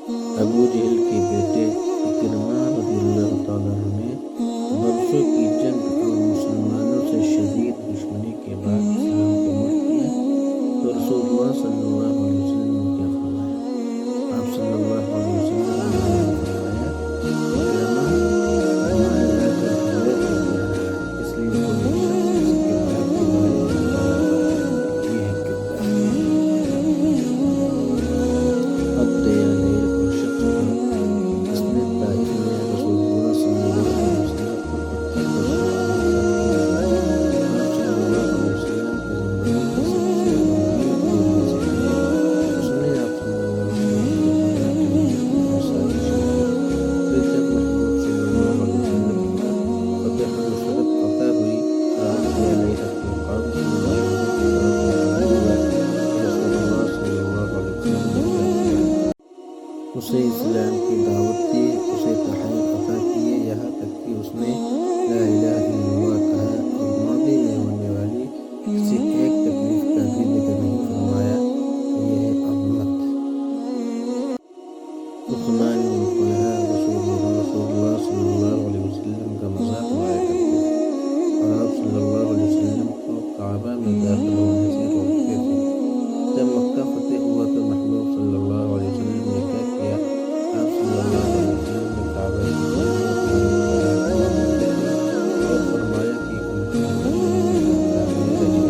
ابو جہل کے بیٹے اکرمہ رضی اللہ تعالیٰ عنہ نے برسوں کی جنگ اور مسلمانوں سے شدید دشمنی کے بعد اسلام قبول کیا تو رسول اللہ صلی اللہ علیہ وسلم نے کیا فرمایا؟ آپ صلی اللہ علیہ وسلم نے فرمایا اکرمہ ایمان لا کر ہجرت کر دیا ہے، اس لیے کوئی شخص اس کردار کے بارے میں یہ ہے کردار اب تیار ہے اور شخص تھا جس نے طائف میں رسول اللہ صلی اللہ علیہ وسلم کو پتھر پر سوار ہو کر آپ صلی اللہ علیہ وسلم کی زندگی کے سب سے گمبھیر دور میں سے تھے۔ اس نے آپ صلی اللہ علیہ وسلم کے بیان کرنے کی سازش کی، پھر جب محبوب صلی اللہ علیہ وسلم کو فتح و نصرت عطا ہوئی تو آپ نے علیہ اپنے قوم کو مجاہدوں کی طرف متوجہ ہوا تو رسول اللہ صلی اللہ علیہ وسلم نے کیا کیا؟ اسے اسلام کی دعوت دی، اسے تحائف عطا کیے، یہاں تک کہ اس نے لا الہ الا اللہ کہا اور ماضی میں ہونے والی کسی ایک تکلیف کا بھی ذکر نہیں فرمایا۔ یہ ہے عظمت۔ عثمان بن طلحہ رسول اللہ صلی اللہ علیہ وسلم کا مذاق اڑایا کرتے تھے اور آپ صلی اللہ علیہ وسلم کو کعبہ میں داخل ہونے سے روکتے تھے۔ جب مکہ فتح ہوا تو محبوب صلی اللہ علیہ وسلم نے کیا کیا؟ آپ صلی اللہ علیہ وسلم نے کعبہ کی چابی اپنے طلاق کو دیتے تھے اور فرمایا کہ ان کی مدد میں تعمیر جنت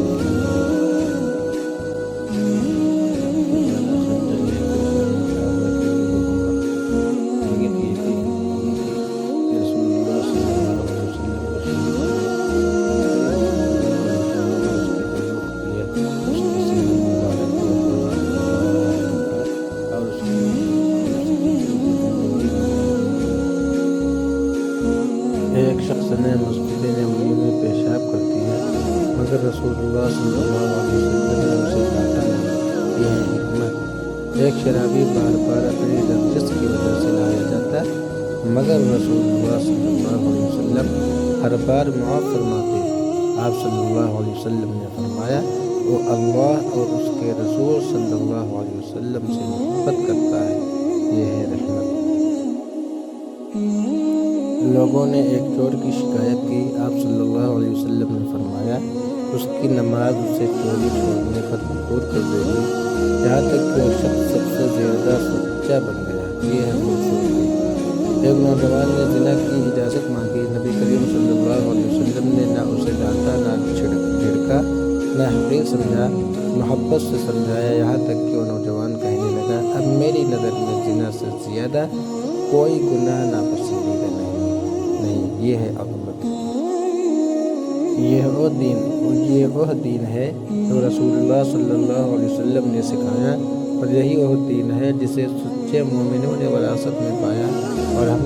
روزانہ خنجر لے کر شاہی کعبہ کے ارد گرد لیکن یہ تھی کہ رسول اللہ صلی اللہ علیہ وسلم کو شہید ہوئے، اس کے تعلق کیا، اس کے سینے مبارک کو قرآن رکھا اور اس کی زندگی ایک شخص نے مسجد نبوی میں پیشاب کر دیا مگر رسول اللہ صلی اللہ علیہ وسلم نے اسے ڈانٹا نہیں۔ یہ ہے حکمت۔ ایک شرابی بار بار اپنی رنجش کی وجہ سے لایا جاتا مگر رسول اللہ صلی اللہ علیہ وسلم ہر بار معاف فرماتے۔ آپ صلی اللہ علیہ وسلم نے فرمایا وہ اللہ اور اس کے رسول صلی اللہ علیہ وسلم سے محبت کرتا ہے۔ یہ ہے رحمت۔ لوگوں نے ایک چور کی شکایت کی، آپ صلی اللہ علیہ وسلم نے فرمایا اس کی نماز اسے چوری چھوڑنے پر مجبور کر دے گی یہاں تک کہ وہ شخص سب سے زیادہ سچا بن گیا۔ یہ ہے خوبصورتی۔ ایک نوجوان نے زنا کی اجازت مانگی، نبی کریم صلی اللہ علیہ وسلم نے نہ اسے ڈانٹا، نہ جھڑکا، نہ حقیر سمجھا، محبت سے سمجھایا، یہاں تک کہ وہ نوجوان کہنے لگا اب میری نظر میں زنا سے زیادہ کوئی گناہ ناپسندیدہ نہیں۔ یہ ہے عظمت۔ یہ وہ دین ہے جو رسول اللہ صلی اللہ علیہ وسلم نے سکھایا اور یہی وہ دین ہے جسے سچے مومنوں نے وراثت میں پایا اور ہم